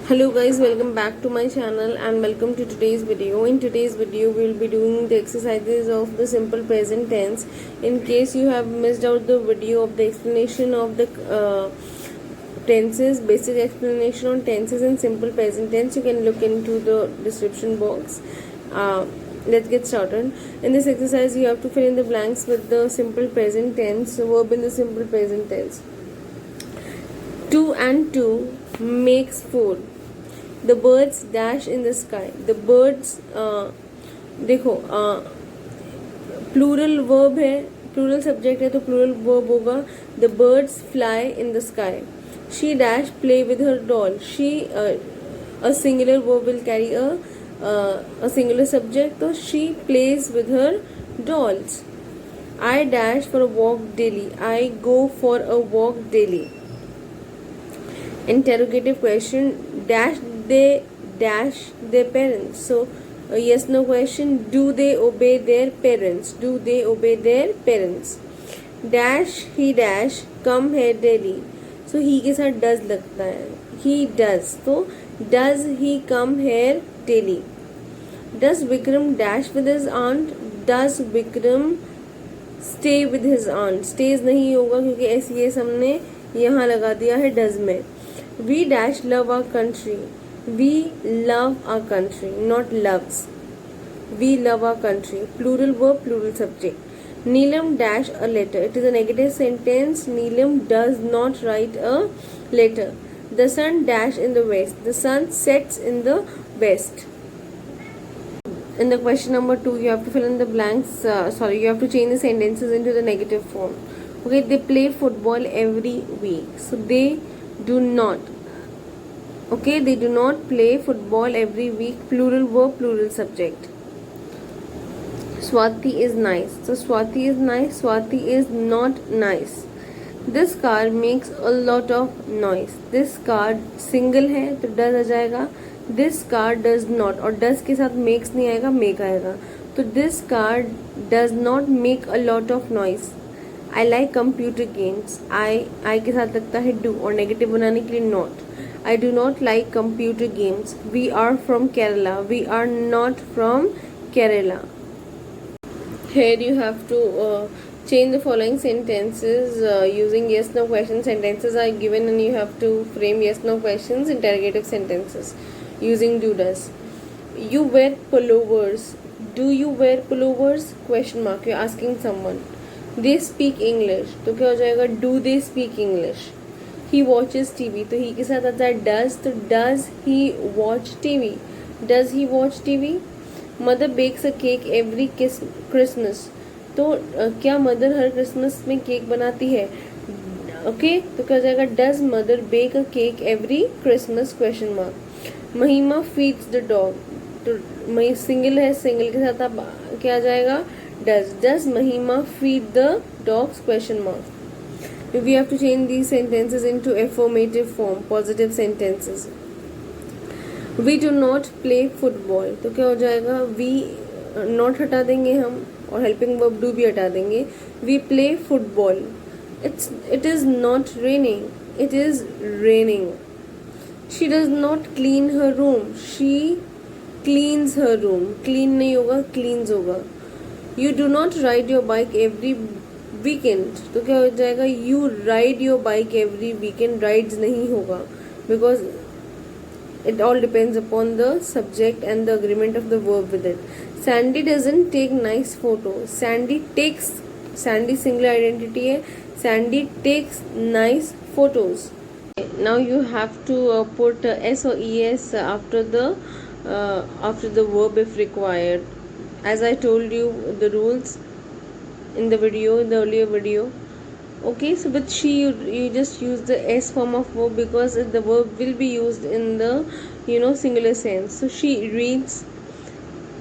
Hello guys, welcome back to my channel and welcome to today's video. In today's video we will be doing the exercises of the simple present tense. In case you have missed out the video of the explanation of the tenses, basic explanation on tenses and simple present tense, you can look into the description box. Let's get started. In this exercise you have to fill in the blanks with the simple present tense, verb in the simple present tense. 2 and 2 makes 4. The birds dash in the sky. The birds देखो plural verb है, plural subject है तो plural verb होगा. The birds fly in the sky. She dash play with her doll. She a singular verb will carry a singular subject, तो she plays with her dolls. I dash for a walk daily. I go for a walk daily. Interrogative question. Dash they dash their parents. So yes no question. Do they obey their parents? Do they obey their parents? Dash he dash come here daily. So he के साथ does लगता है. He does. तो does he come here daily? Does Vikram dash with his aunt? Does Vikram stay with his aunt? Stays नहीं होगा क्योंकि S हमने यहाँ लगा दिया है does में. We dash love our country. We love our country, not loves. We love our country. Plural verb, plural subject. Neelam dash a letter. It is a negative sentence. Neelam does not write a letter. The sun dash in the west. The sun sets in the west. In the question number 2, you have to fill in the blanks. You have to change the sentences into the negative form. Okay, they play football every week. So they do not. Okay, they do not play football every week. Plural verb, plural subject. Swati is nice. So Swati is nice. Swati is not nice. This car makes a lot of noise. This car single है तो does आ जाएगा. This car does not, और does के साथ makes नहीं आएगा, make आएगा. तो this car does not make a lot of noise. I like computer games. I के साथ लगता है do और negative बनाने के लिए not. I do not like computer games. We are from Kerala. We are not from Kerala. Here you have to change the following sentences using yes no question. Sentences are given and you have to frame yes no questions, interrogative sentences using do does. You wear pullovers. Do you wear pullovers? Question mark. You're asking someone. They speak English. तो क्या हो जाएगा? Do they speak English? He watches TV. तो he के साथ आता है does. तो does he watch TV? Does he watch TV? Mother bakes a cake every Christmas. तो क्या मदर हर क्रिसमस में केक बनाती है? ओके, तो क्या हो जाएगा? Does mother bake a cake every Christmas? Question mark. महिमा feeds the dog. तो सिंगल है, सिंगल के साथ अब क्या आ जाएगा? Does Mahima feed the dogs? Question mark. We have to change these sentences into affirmative form, positive sentences. We do not play football. तो क्या हो जाएगा? We not हटा देंगे हम और helping verb do भी हटा देंगे. We play football. It is not raining. It is raining. She does not clean her room. She cleans her room. Clean नहीं होगा, cleans होगा. You do not ride your bike every weekend. तो क्या हो जाएगा? You ride your bike every weekend. Rides नहीं होगा because it all depends upon the subject and the agreement of the verb with it. Sandy doesn't take nice photos. Sandy takes. Sandy singular identity है. Sandy takes nice photos. Now you have to put s or es after the verb if required. As I told you the rules in the earlier video. Okay, so with she you just use the s form of verb because the verb will be used in the singular sense. So she reads.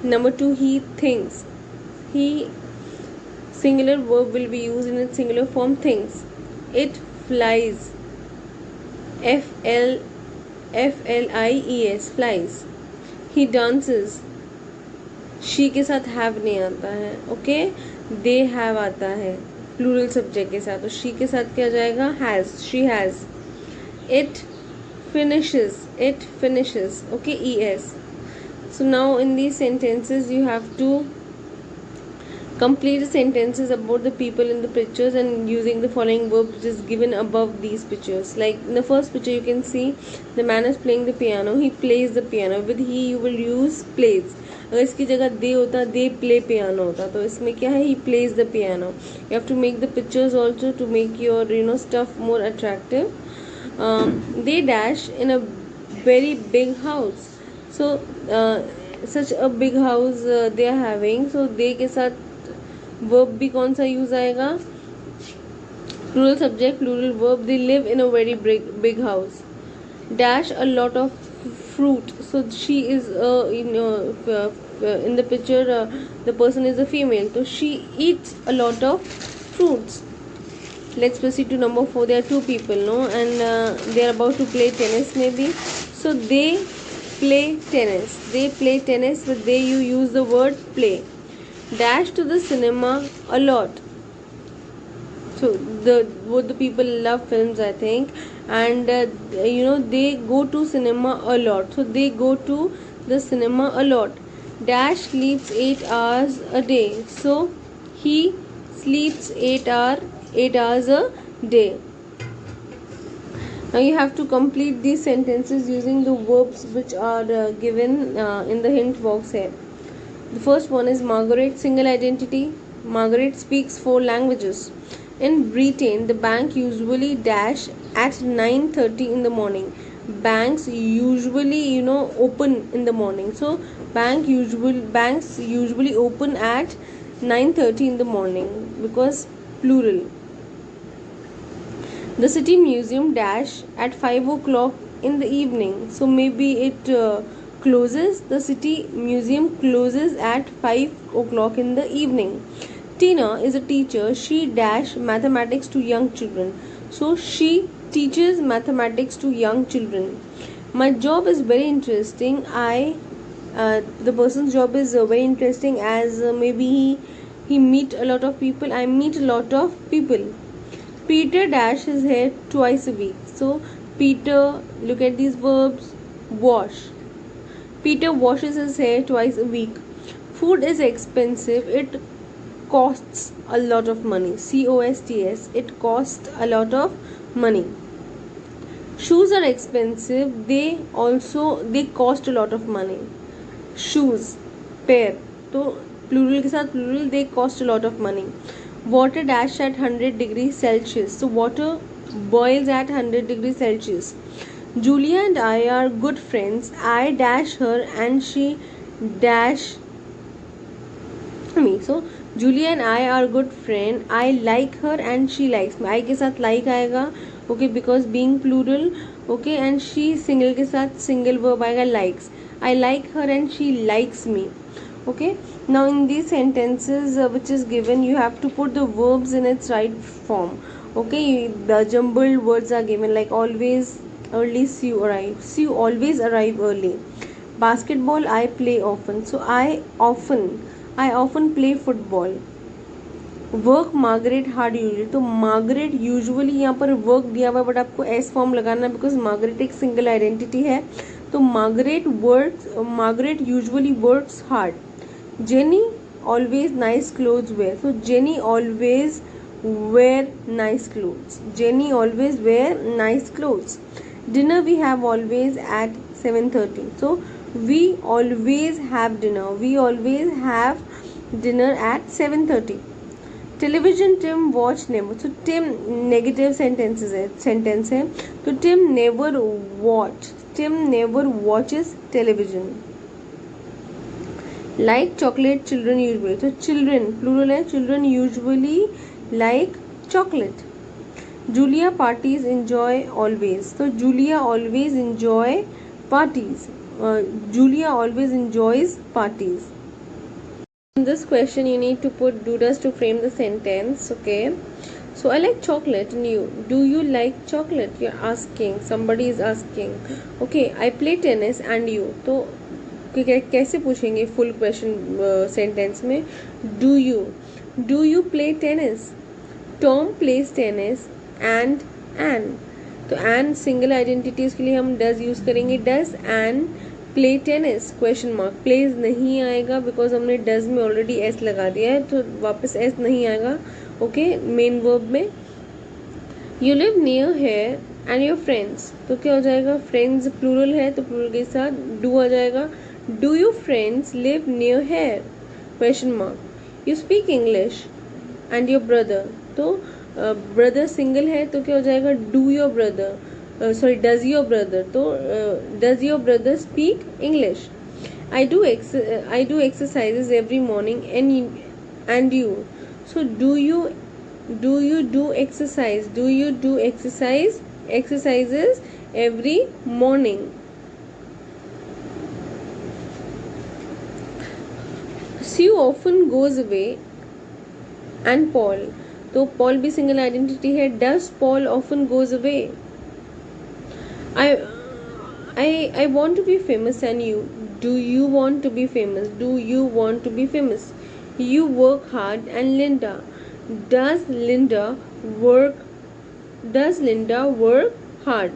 Number 2, he thinks. He singular verb will be used in its singular form, thinks. It flies. Flies, flies. He dances. She के साथ have नहीं आता है. Okay, they have आता है plural subject के साथ. तो शी के साथ क्या जाएगा? Has. She has. It finishes. It finishes. Okay, es. So now in these sentences you have to complete the sentences about the people in the pictures and using the following verb which is given above these pictures. Like in the first picture you can see the man is playing the piano. He plays the piano. With he you will use plays. अगर इसकी जगह दे होता they play piano होता, तो इसमें क्या है, he plays the piano. You have to make the pictures also to make your stuff more attractive. They dash in a very big house. So such a big house they are having. So they के साथ verb भी कौन सा use आएगा, plural subject plural verb. They live in a very big house. Dash a lot of fruit. So she is in the picture the person is a female, so she eats a lot of fruits. Let's proceed to number 4. There are two people, no, and they are about to play tennis maybe. So they play tennis. They play tennis. With they you use the word play. Dash to the cinema a lot. So both the people love films, I think, and they go to cinema a lot. So they go to the cinema a lot. Dash sleeps 8 hours a day. So he sleeps 8 hours a day. Now you have to complete these sentences using the verbs which are given in the hint box here. The first one is Margaret, single identity. Margaret speaks 4 languages. In Britain, the bank usually dash at 9:30 in the morning. Banks usually open in the morning. So banks usually open at 9:30 in the morning because plural. The city museum dash at 5 o'clock in the evening. So maybe it closes. The city museum closes at 5 o'clock in the evening. Tina is a teacher. She dash mathematics to young children. So she teaches mathematics to young children. My job is very interesting. The person's job is very interesting as maybe he meet a lot of people. I meet a lot of people. Peter dash his hair twice a week. So Peter, look at these verbs. Wash. Peter washes his hair twice a week. Food is expensive. It costs a lot of money. COSTS. It costs a lot of money. Shoes are expensive. They cost a lot of money. Shoes, pair. तो plural के साथ plural. They cost a lot of money. Water dash at 100 degrees Celsius. So water boils at 100 degrees Celsius. Julia and I are good friends. I dash her and she dash me. So Julia and I are good friend. I like her and she likes me. I के साथ like आएगा, okay, because being plural, okay, and she single के साथ single verb आएगा likes. I like her and she likes me. Okay. Now in these sentences which is given, you have to put the verbs in its right form. Okay, the jumbled words are given like always, early, see you arrive. See you always arrive early. Basketball I play often. So I often play football. Work Margaret hard usually. तो Margaret usually यहाँ पर work दिया हुआ है but आपको S form लगाना है because Margaret एक सिंगल आइडेंटिटी है. तो Margaret usually works hard. Jenny always nice clothes wear. तो Jenny always wear nice clothes. Jenny always wear nice clothes. Dinner we have always at 7:30. So we always have dinner. We always have dinner at 7:30. Television Tim watch never. So Tim negative sentence है. तो Tim never watch. Tim never watches television. Like chocolate children usually. So children plural है. Children usually like chocolate. Julia parties enjoy always. So Julia always enjoy parties. Julia always enjoys parties. In this question you need to put do does to frame the sentence. Okay, so I like chocolate and you, do you like chocolate? You're asking, somebody is asking. Okay, I play tennis and you. तो कैसे पूछेंगे full question sentence में. Do you play tennis? Tom plays tennis and Anne. तो एन single identities के लिए हम does use करेंगे. Does Anne play tennis question mark. Plays नहीं आएगा बिकॉज हमने डज में ऑलरेडी एस लगा दिया है, तो वापस एस नहीं आएगा. ओके, मेन वर्ब में you live near here and your friends, तो क्या हो जाएगा, फ्रेंड्स प्लूरल है तो प्लूरल के साथ डू आ जाएगा. Do you friends live near here question mark. You speak English and your brother, तो ब्रदर सिंगल है तो क्या हो जाएगा, do your brother, sorry does your brother, तो does your brother speak English. I do exercises every morning and you, so do you do exercise, do you do exercises every morning. Sue often goes away and Paul, तो Paul भी single identity है. Does Paul often goes away. I want to be famous and you, do you want to be famous, do you want to be famous. You work hard and Linda, does Linda work hard.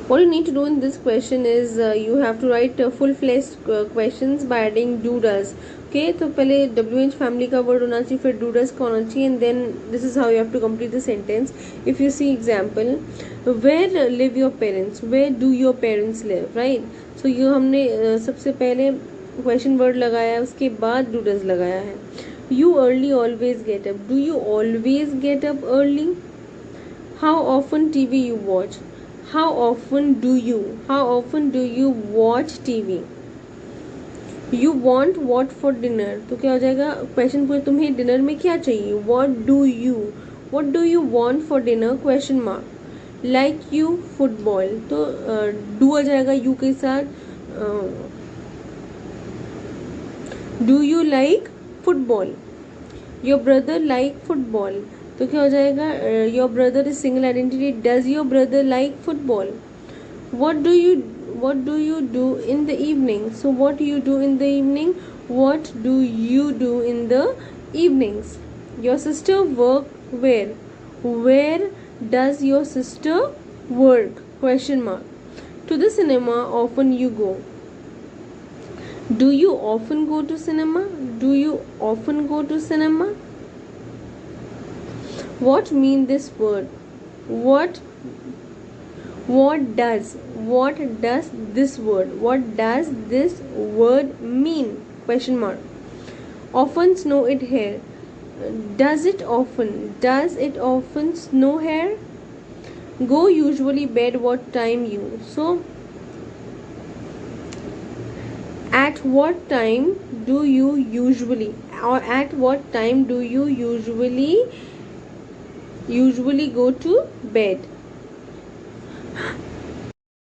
What you need to do in this question is you have to write full-fledged questions by adding do does. Okay, तो पहले WH family का word होना चाहिए, फिर do does का होना चाहिए, and then this is how you have to complete the sentence. If you see example, where live your parents, where do your parents live, right? So ये हमने सबसे पहले question word लगाया, उसके बाद do does लगाया है. You early always get up, do you always get up early. How often TV you watch, how often do you watch TV. You want what for dinner, तो क्या हो जाएगा, question पूछे तुम्हें डिनर में क्या चाहिए. what do you want for dinner question mark. like you football, तो do आ जाएगा you के साथ. do you like football. your brother like football, तो क्या हो जाएगा, your brother is single identity. Does your brother like football. what do you do in the evening, so what you do in the evening, what do you do in the evenings. your sister work where does your sister work question mark. to the cinema often you go, do you often go to cinema. What mean this word, what does this word mean question mark. often snow it here, does it often snow here. go usually bed what time you, so at what time do you usually go to bed.